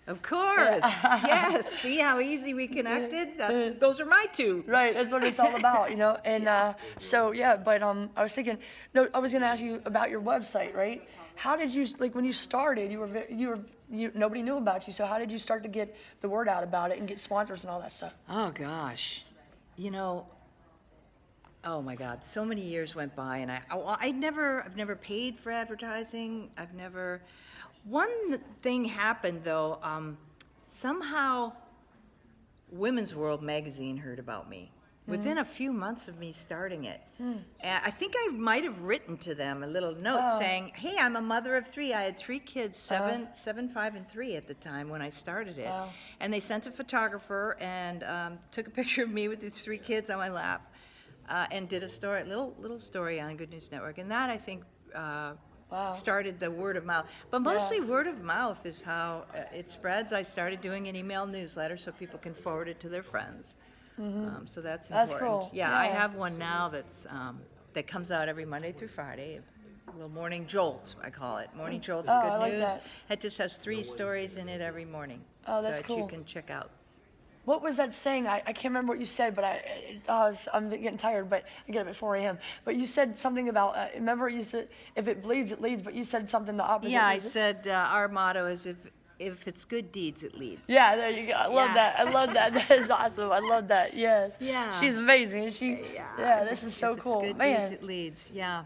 Of course. Yes. See how easy we connected? Those are my two. Right, that's what it's all about, you know. And so yeah, but I was thinking, no, I was gonna ask you about your website, right? How did you like when you started? You nobody knew about you, so how did you start to get the word out about it and get sponsors and all that stuff? Oh gosh, you know, oh my God, so many years went by, and I've never paid for advertising. One thing happened though. Somehow, Women's World magazine heard about me within a few months of me starting it. And I think I might have written to them a little note saying, "Hey, I'm a mother of three. I had three kids, seven, 5, and 3 at the time when I started it." And they sent a photographer and took a picture of me with these 3 kids on my lap, and did a story, little story on Good News Network. And that I think started the word of mouth. But mostly word of mouth is how it spreads. I started doing an email newsletter so people can forward it to their friends. So that's important. Cool. Yeah, I have one now that comes out every Monday through Friday. A little morning jolt, I call it. Morning jolt of good news. That. It just has 3 stories in it every morning. Oh, that's so cool. that you can check out. What was that saying? I can't remember what you said, but I'm getting tired, but I get up at 4 a.m. But you said something about, remember you said, if it bleeds, it leads, but you said something the opposite. Yeah, I said our motto is if it's good deeds, it leads. Yeah, there you go. I love that. I love that. That is awesome. I love that. Yes. Yeah. She's amazing. This is so cool. If it's good Man. deeds, it leads. Yeah.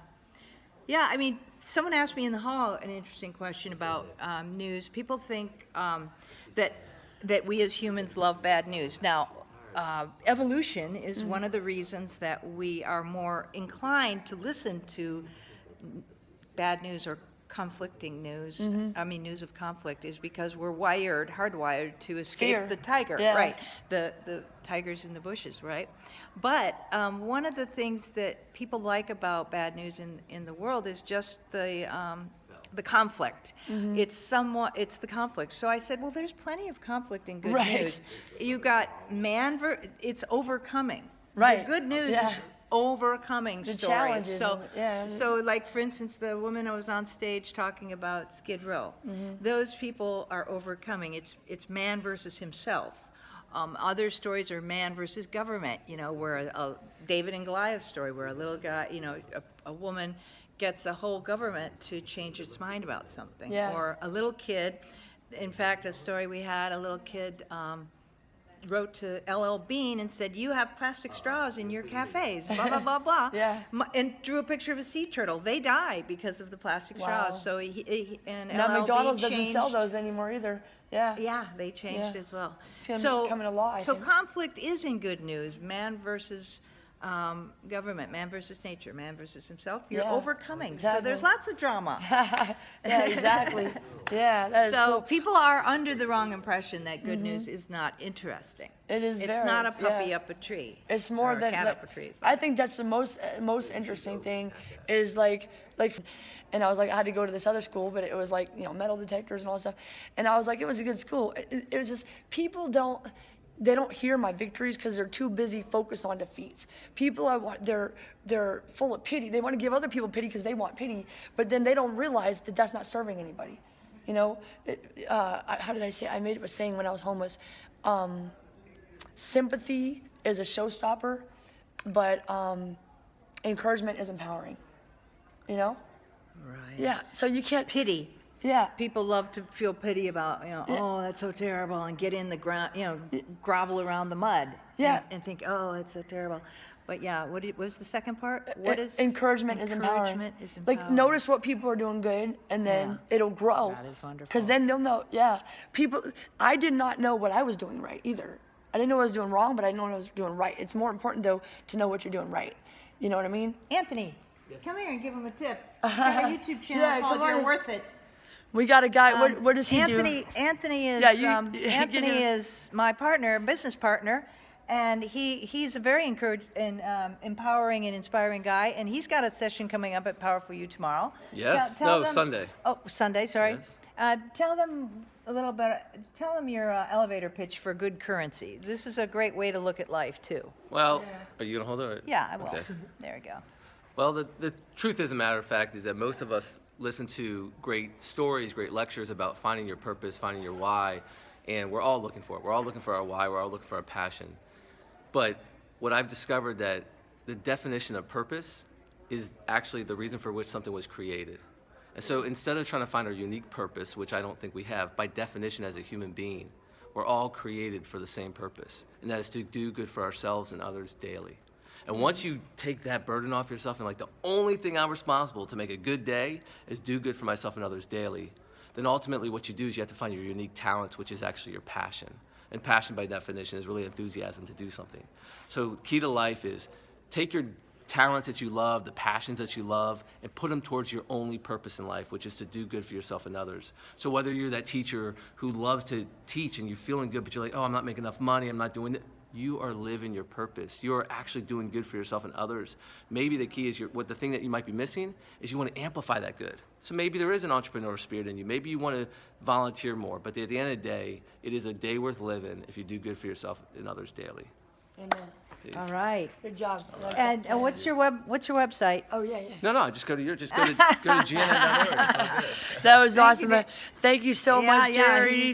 Yeah, I mean, someone asked me in the hall an interesting question about news. People think that we as humans love bad news. Now, evolution is one of the reasons that we are more inclined to listen to bad news or conflicting news. I mean, news of conflict is because we're hardwired to escape Fear. the tiger, right? The tigers in the bushes, right? But one of the things that people like about bad news in the world is just the conflict. It's the conflict. So I said, well, there's plenty of conflict in good news. You got it's overcoming. Right. The good news is overcoming the stories. Challenges. So like for instance, the woman who was on stage talking about Skid Row. Those people are overcoming. It's man versus himself. Other stories are man versus government. You know, where a David and Goliath story, where a little guy, you know, a woman gets a whole government to change its mind about something. Or a little kid, in fact, a story we had, a little kid wrote to LL Bean and said, "You have plastic straws in your cafes, blah, blah, blah, blah." And drew a picture of a sea turtle. They die because of the plastic straws. So now LL McDonald's Bean doesn't sell those anymore either. Yeah, they changed as well. It's gonna be coming a law, I so think. conflict is in good news. Man versus government, man versus nature, man versus himself. You're overcoming. Exactly. So there's lots of drama. Yeah, exactly. Yeah, that is So cool. people are under the wrong impression that good news is not interesting. It is. It's not a puppy up a tree. It's more or a than cat like, up a tree. I think that's the most interesting thing is like, and I was like, I had to go to this other school, but it was like, you know, metal detectors and all that stuff, and I was like, it was a good school. It was just people don't hear my victories because they're too busy focused on defeats. People they're full of pity. They want to give other people pity because they want pity, but then they don't realize that that's not serving anybody. You know, how did I say? I made up a saying when I was homeless. Sympathy is a showstopper, but encouragement is empowering. You know? Right. Yeah. So you can't Pity. Yeah. People love to feel pity about, you know, oh, that's so terrible, and get in the ground, you know, grovel around the mud. And think, oh, that's so terrible. But yeah, what was the second part? What is encouragement is empowering. Encouragement is empowering. Like notice what people are doing good, and then it'll grow. That is wonderful. Because then they'll know. Yeah, people. I did not know what I was doing right either. I didn't know what I was doing wrong, but I know what I was doing right. It's more important though to know what you're doing right. You know what I mean? Anthony, come here and give him a tip. I have a YouTube channel called You're Worth It. We got a guy. What does he do? Anthony is Anthony is my partner, business partner, and he's a very empowering and inspiring guy. And he's got a session coming up at Powerful You tomorrow. Yes. Tell them, Sunday. Oh, Sunday. Sorry. Yes. Tell them a little bit. Tell them your elevator pitch for good currency. This is a great way to look at life too. Well, are you gonna hold it? Yeah, I will. Okay. There we go. Well, the truth, as a matter of fact, is that most of us listen to great stories, great lectures about finding your purpose, finding your why, And we're all looking for it. We're all looking for our why. We're all looking for our passion. But what I've discovered that the definition of purpose is actually the reason for which something was created. And so instead of trying to find our unique purpose, which I don't think we have, by definition as a human being, we're all created for the same purpose, and that is to do good for ourselves and others daily. And once you take that burden off yourself and like the only thing I'm responsible to make a good day is do good for myself and others daily, then ultimately what you do is you have to find your unique talents, which is actually your passion. And passion by definition is really enthusiasm to do something. So key to life is take your talents that you love, the passions that you love, and put them towards your only purpose in life, which is to do good for yourself and others. So whether you're that teacher who loves to teach and you're feeling good, but you're like, oh, I'm not making enough money, I'm not doing it. You are living your purpose. You are actually doing good for yourself and others. Maybe the key is the thing that you might be missing is you want to amplify that good. So maybe there is an entrepreneurial spirit in you. Maybe you want to volunteer more. But at the end of the day, it is a day worth living if you do good for yourself and others daily. Amen. All right. Good job. I like And that. what's your website? Oh yeah. No, just go to GNN.org. That was awesome. you. Thank you so much, Jerry.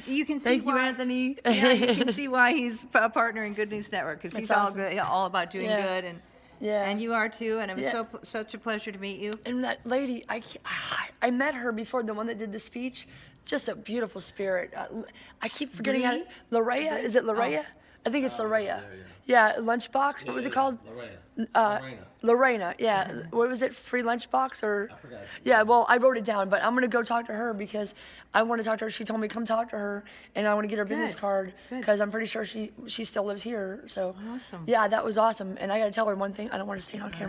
You can see Thank you, why, Anthony. Yeah, you can see why he's a partner in Good News Network, because he's That's all awesome. good, all about doing Yeah. good, and you are too. And it was Yeah. such a pleasure to meet you. And that lady, I met her before, the one that did the speech. Just a beautiful spirit. I keep forgetting how. Loraya? Is it Loraya? I think it's Loraya. Yeah, lunchbox. What was it called? Lorena. Yeah. What was it? Free lunchbox or? I forgot. Yeah. Well, I wrote it down, but I'm gonna go talk to her because I want to talk to her. She told me come talk to her, and I want to get her business Good. card Good. because I'm pretty sure she still lives here. So. Awesome. Yeah, that was awesome. And I gotta tell her one thing. I don't want to say it on camera.